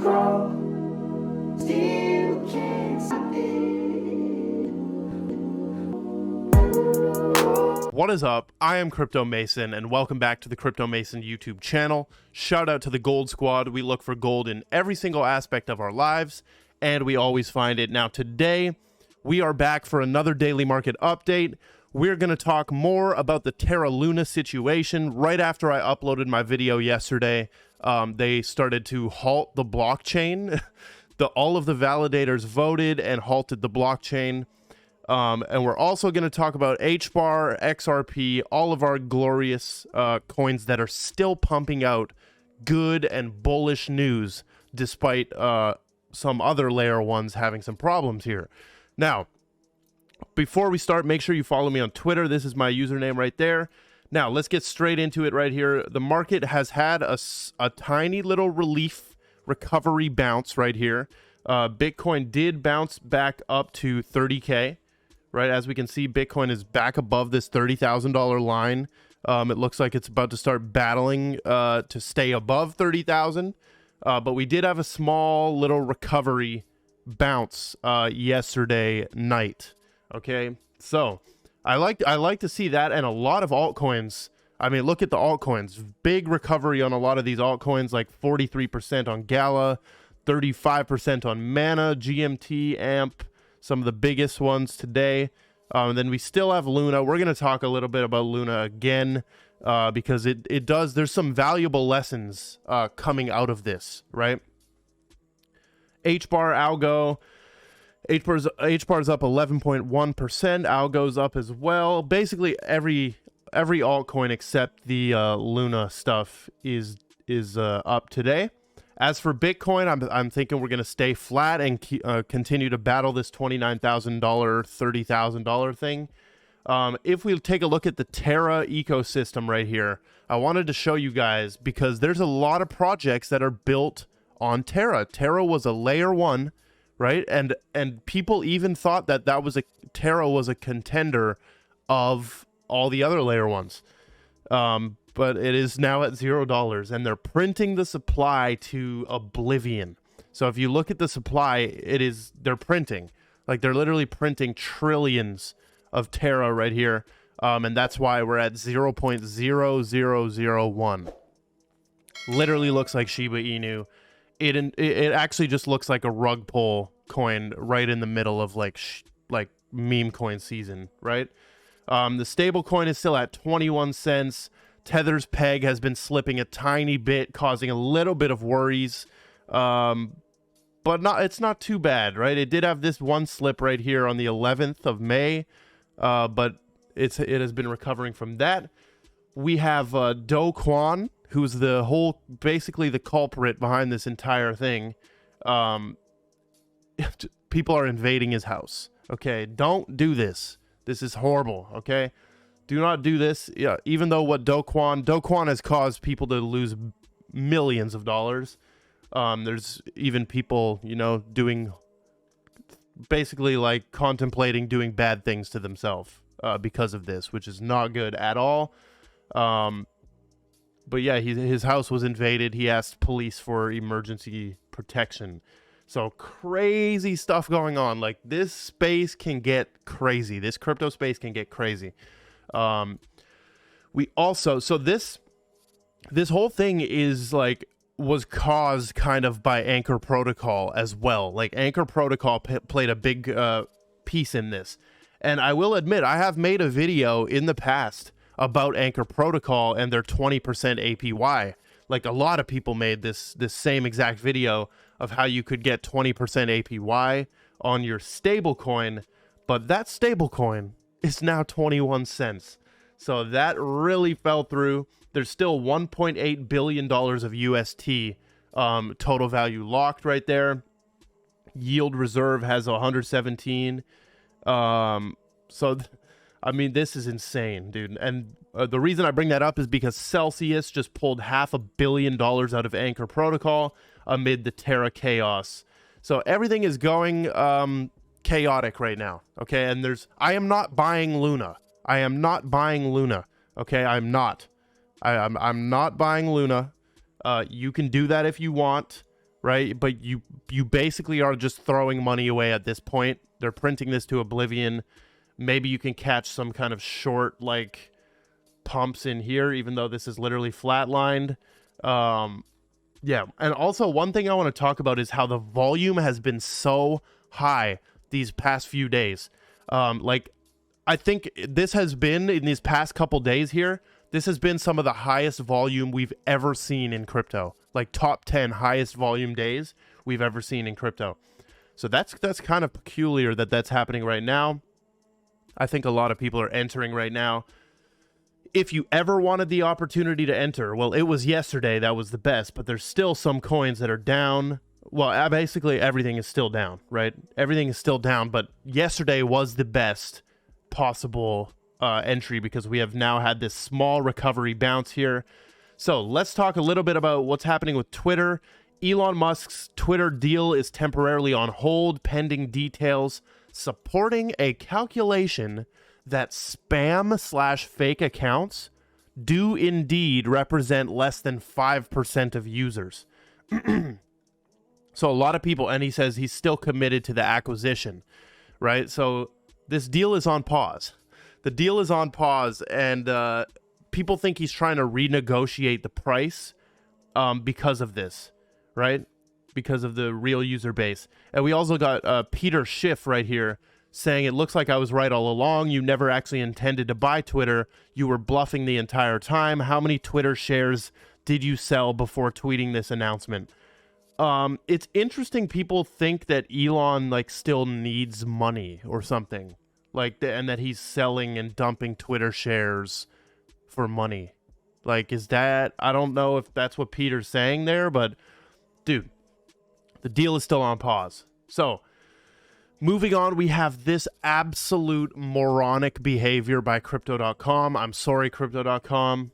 grow, still can't stop it. What is up? I am Crypto Mason, and welcome back to the Crypto Mason YouTube channel. Shout out to the Gold Squad. We look for gold in every single aspect of our lives, and we always find it. Now today, we are back for another daily market update. We're going to talk more about the Terra Luna situation. Right after I uploaded my video yesterday, they started to halt the blockchain. All of the validators voted and halted the blockchain. And we're also going to talk about HBAR, XRP, all of our glorious coins that are still pumping out good and bullish news, despite some other layer ones having some problems here. Now, before we start, make sure you follow me on Twitter. This is my username right there. Now, let's get straight into it right here. The market has had a tiny little recovery bounce right here. Bitcoin did bounce back up to 30K. Right, as we can see, Bitcoin is back above this $30,000 line. It looks like it's about to start battling to stay above 30,000. But we did have a small little recovery bounce yesterday night. Okay, so I like to see that, and a lot of altcoins. I mean, look at the altcoins. Big recovery on a lot of these altcoins, like 43% on Gala, 35% on Mana, GMT, AMP. Some of the biggest ones today. And then we still have Luna. We're going to talk a little bit about Luna again because it does. There's some valuable lessons coming out of this, right? HBAR, Algo. HBAR's up 11.1%. Algo's up as well. Basically, every altcoin except the Luna stuff is up today. As for Bitcoin, I'm thinking we're going to stay flat and continue to battle this $29,000, $30,000 thing. If we take a look at the Terra ecosystem right here, I wanted to show you guys because there's a lot of projects that are built on Terra. Terra was a layer one, right? And people even thought that Terra was a contender of all the other layer ones. But it is now at $0, and they're printing the supply to oblivion. So if you look at the supply, they're printing. Like, they're literally printing trillions of Terra right here. And that's why we're at 0.0001. Literally looks like Shiba Inu. It actually just looks like a rug pull coin right in the middle of like meme coin season, right? The Stablecoin is still at 21 cents. Tether's peg has been slipping a tiny bit, causing a little bit of worries. But it's not too bad, right? It did have this one slip right here on the 11th of May, but it has been recovering from that. We have Do Kwon, who's basically the culprit behind this entire thing. People are invading his house. Okay, don't do this. This is horrible, okay? Do not do this. Yeah, even though what Do Kwon has caused people to lose millions of dollars. There's even people, doing basically like contemplating doing bad things to themselves because of this, which is not good at all. But yeah, his house was invaded. He asked police for emergency protection. So crazy stuff going on. Like, this space can get crazy. This crypto space can get crazy. We also, so this whole thing was caused kind of by Anchor Protocol as well. Like, Anchor Protocol played a big piece in this. And I will admit, I have made a video in the past about Anchor Protocol and their 20% APY. Like, a lot of people made this same exact video of how you could get 20% APY on your stablecoin, but that stablecoin is now 21 cents. So that really fell through. There's still $1.8 billion of UST total value locked right there. Yield reserve has 117. I mean, this is insane, dude. And the reason I bring that up is because Celsius just pulled $500 million out of Anchor Protocol amid the Terra chaos. So everything is going chaotic right now, okay? And I am not buying Luna. Okay, I'm not buying Luna. You can do that if you want. right? But you basically are just throwing money away at this point. They're printing this to oblivion. Maybe you can catch some kind of short like pumps in here, even though this is literally flatlined. Yeah, and also one thing I want to talk about is how the volume has been so high these past few days. Like, I think this has been, in these past couple days here, this has been some of the highest volume we've ever seen in crypto. Like, top 10 highest volume days we've ever seen in crypto. So that's kind of peculiar that that's happening right now. I think a lot of people are entering right now. If you ever wanted the opportunity to enter, well, it was yesterday that was the best, but there's still some coins that are down. Well, basically everything is still down, right? Everything is still down, but yesterday was the best possible entry because we have now had this small recovery bounce here. So let's talk a little bit about what's happening with Twitter. Elon Musk's Twitter deal is temporarily on hold pending details supporting a calculation that spam/fake accounts do indeed represent less than 5% of users. So a lot of people, and he says he's still committed to the acquisition, right? So this deal is on pause. The deal is on pause, and people think he's trying to renegotiate the price because of this, right? Because of the real user base. And we also got Peter Schiff right here saying, it looks like I was right all along. You never actually intended to buy Twitter. You were bluffing the entire time. How many Twitter shares did you sell before tweeting this announcement? It's interesting. People think that Elon like still needs money or something like that, and that he's selling and dumping Twitter shares for money. Like, is that, I don't know if that's what Peter's saying there, but dude, the deal is still on pause. So moving on, we have this absolute moronic behavior by Crypto.com. I'm sorry, Crypto.com.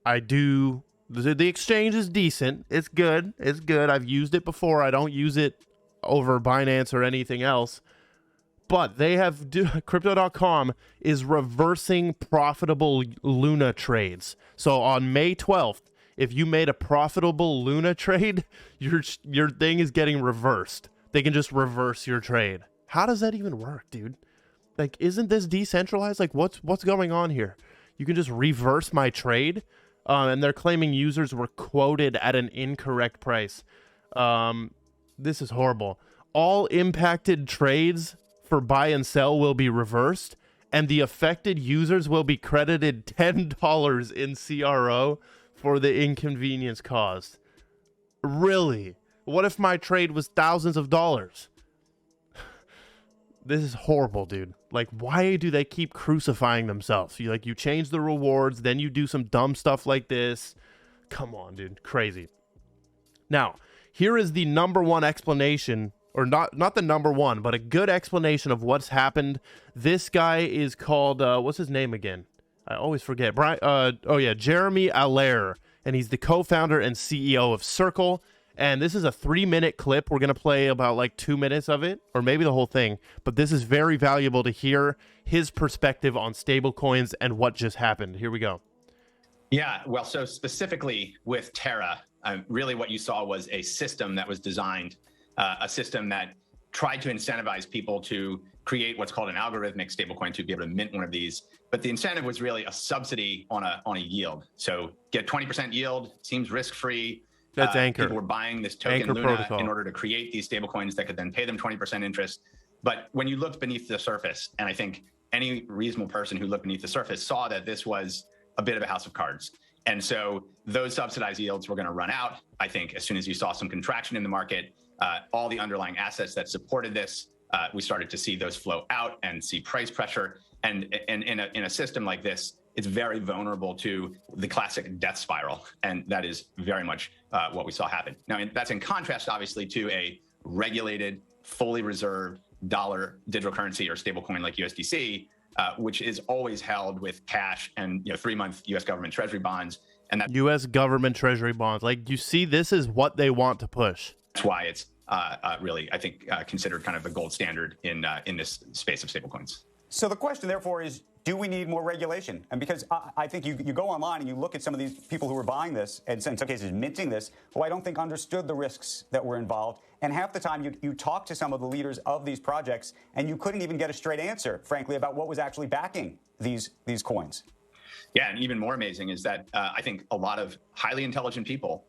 The exchange is decent. It's good. It's good. I've used it before. I don't use it over Binance or anything else. But they have, Crypto.com is reversing profitable Luna trades. So on May 12th, if you made a profitable Luna trade, your thing is getting reversed. They can just reverse your trade. How does that even work, dude? Like, isn't this decentralized? Like, what's going on here? You can just reverse my trade, and they're claiming users were quoted at an incorrect price. This is horrible. All impacted trades for buy and sell will be reversed, and the affected users will be credited $10 in CRO for the inconvenience caused. Really? What if my trade was thousands of dollars? This is horrible, dude. Like, why do they keep crucifying themselves? You change the rewards, then you do some dumb stuff like this. Come on, dude. Crazy. Now, here is the number one explanation, or not the number one, but a good explanation of what's happened. This guy is called, what's his name again? I always forget. Jeremy Allaire, and he's the co-founder and CEO of Circle. And this is a 3-minute clip. We're going to play about like 2 minutes of it, or maybe the whole thing. But this is very valuable to hear his perspective on stablecoins and what just happened. Here we go. Yeah, well, so specifically with Terra, really what you saw was a system that was designed, a system that tried to incentivize people to create what's called an algorithmic stablecoin to be able to mint one of these. But the incentive was really a subsidy on a yield. So get 20% yield, seems risk-free. That's Anchor. People were buying this token Anchor Luna protocol in order to create these stablecoins that could then pay them 20% interest. But when you looked beneath the surface, and I think any reasonable person who looked beneath the surface saw that this was a bit of a house of cards. And so those subsidized yields were going to run out. I think as soon as you saw some contraction in the market, all the underlying assets that supported this, we started to see those flow out and see price pressure. And in a system like this, it's very vulnerable to the classic death spiral. And that is very much what we saw happen. Now, that's in contrast, obviously, to a regulated, fully reserved dollar digital currency or stablecoin like USDC, which is always held with cash and 3-month US government treasury bonds. And that US government treasury bonds. Like, you see, this is what they want to push. That's why it's really, I think, considered kind of the gold standard in this space of stablecoins. So the question, therefore, is do we need more regulation? And because I think you go online and you look at some of these people who were buying this, and in some cases minting this, who I don't think understood the risks that were involved. And half the time you talk to some of the leaders of these projects, and you couldn't even get a straight answer, frankly, about what was actually backing these coins. Yeah, and even more amazing is that I think a lot of highly intelligent people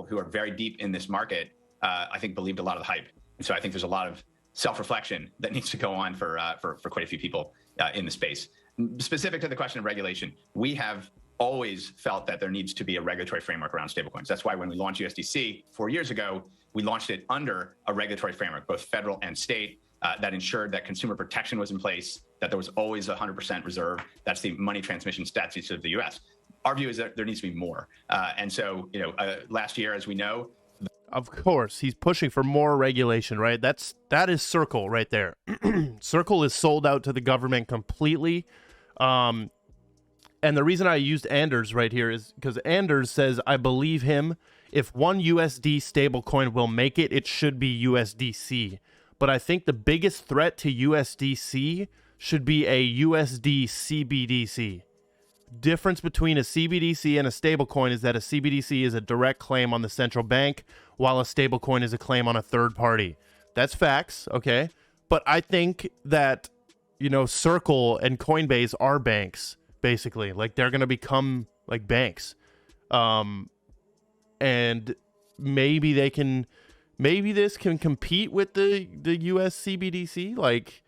who are very deep in this market, I think believed a lot of the hype. And so I think there's a lot of self-reflection that needs to go on for quite a few people in the space. Specific to the question of regulation, we have always felt that there needs to be a regulatory framework around stablecoins. That's why when we launched USDC 4 years ago, we launched it under a regulatory framework, both federal and state, that ensured that consumer protection was in place, that there was always 100% reserve. That's the money transmission statutes of the US. Our view is that there needs to be more. And so, last year, as we know, of course, he's pushing for more regulation, right? That is Circle right there. Circle is sold out to the government completely. And the reason I used Anders right here is because Anders says, I believe him. If one USD stablecoin will make it, it should be USDC. But I think the biggest threat to USDC should be a USD CBDC. Difference between a CBDC and a stablecoin is that a CBDC is a direct claim on the central bank, while a stablecoin is a claim on a third party. That's facts, okay? But I think that, Circle and Coinbase are banks, basically. Like, they're going to become, like, banks. And maybe this can compete with the US CBDC. Like,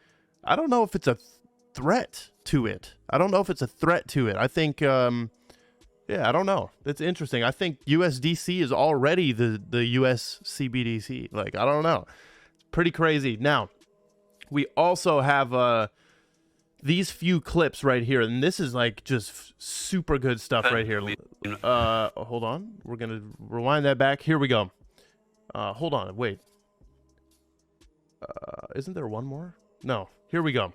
I don't know if it's a threat to it. I think, I don't know. It's interesting. I think USDC is already the US CBDC. Like, I don't know. It's pretty crazy. Now, we also have these few clips right here, and this is like just super good stuff right here. Hold on. We're going to rewind that back. Here we go. Hold on. Wait. Isn't there one more? No. Here we go.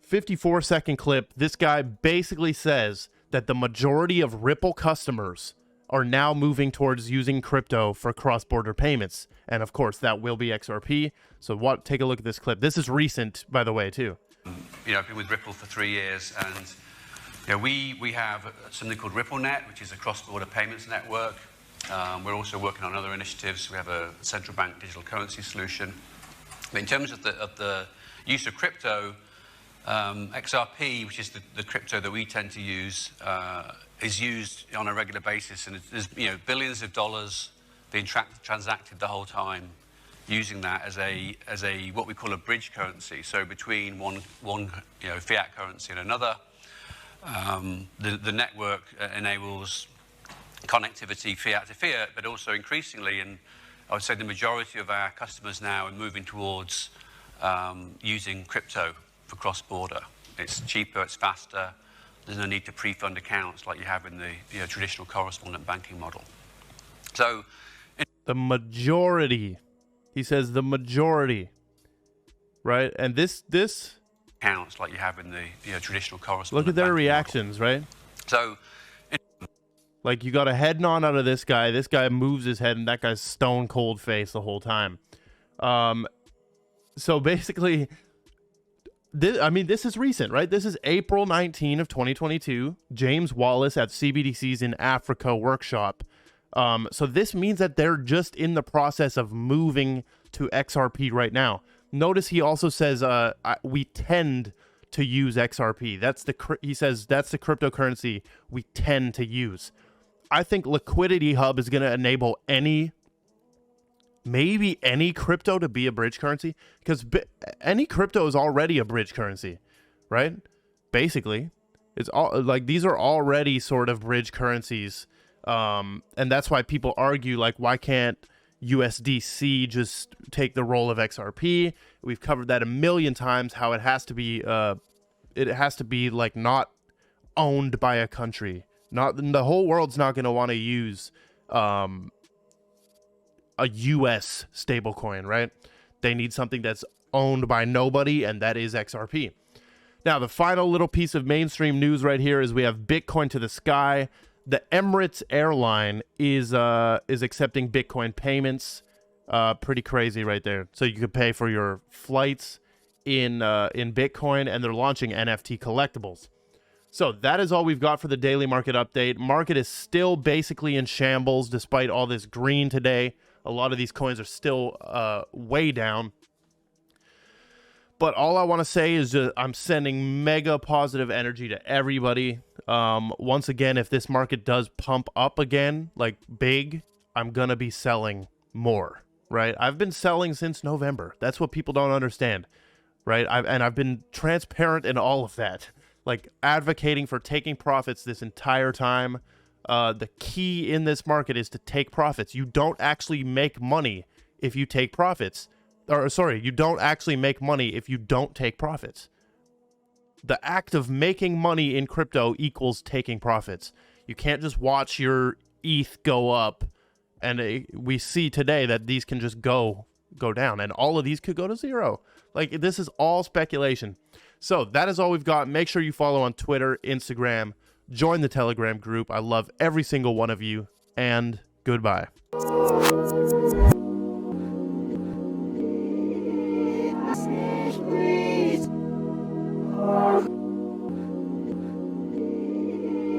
54-second clip. This guy basically says that the majority of Ripple customers are now moving towards using crypto for cross-border payments. And of course, that will be XRP. So take a look at this clip. This is recent, by the way, too. I've been with Ripple for 3 years, and we have something called RippleNet, which is a cross-border payments network. We're also working on other initiatives. We have a central bank digital currency solution. But in terms of the use of crypto, XRP, which is the crypto that we tend to use, is used on a regular basis, and there's billions of dollars being transacted the whole time using that as a what we call a bridge currency. So between one fiat currency and another, the network enables connectivity fiat to fiat, but also increasingly, and I would say the majority of our customers now are moving towards using crypto for cross-border. It's cheaper, it's faster. There's no need to pre-fund accounts like you have in the traditional correspondent banking model. So, the majority, he says, the majority, right? And this accounts like you have in the traditional correspondent. Look at their reactions, model. Right? So, like, you got a head nod out of this guy. This guy moves his head, and that guy's stone cold face the whole time. So basically, this is recent, right? This is April 19 of 2022. James Wallace at CBDC's in Africa workshop. So this means that they're just in the process of moving to XRP right now. Notice he also says we tend to use XRP. He says that's the cryptocurrency we tend to use. I think Liquidity Hub is going to enable maybe any crypto to be a bridge currency, because any crypto is already a bridge currency, right? Basically, it's all like these are already sort of bridge currencies, and that's why people argue like, why can't USDC just take the role of XRP? We've covered that a million times. How it has to be like not owned by a country. Not the whole world's not going to want to use a US stablecoin, right? They need something that's owned by nobody, and that is XRP. Now, the final little piece of mainstream news right here is we have Bitcoin to the sky. The Emirates airline is accepting Bitcoin payments. Pretty crazy right there. So you could pay for your flights in Bitcoin, and they're launching NFT collectibles. So that is all we've got for the daily market update. Market is still basically in shambles despite all this green today. A lot of these coins are still way down. But all I want to say is I'm sending mega positive energy to everybody. Once again, if this market does pump up again, like big, I'm going to be selling more, right? I've been selling since November. That's what people don't understand, right? I've been transparent in all of that, like advocating for taking profits this entire time. The key in this market is to take profits. You don't actually make money if you take profits. Or sorry, you don't actually make money if you don't take profits. The act of making money in crypto equals taking profits. You can't just watch your ETH go up, and we see today that these can just go down, and all of these could go to zero. Like, this is all speculation. So that is all we've got. Make sure you follow on Twitter, Instagram, join the Telegram group. I love every single one of you, and goodbye.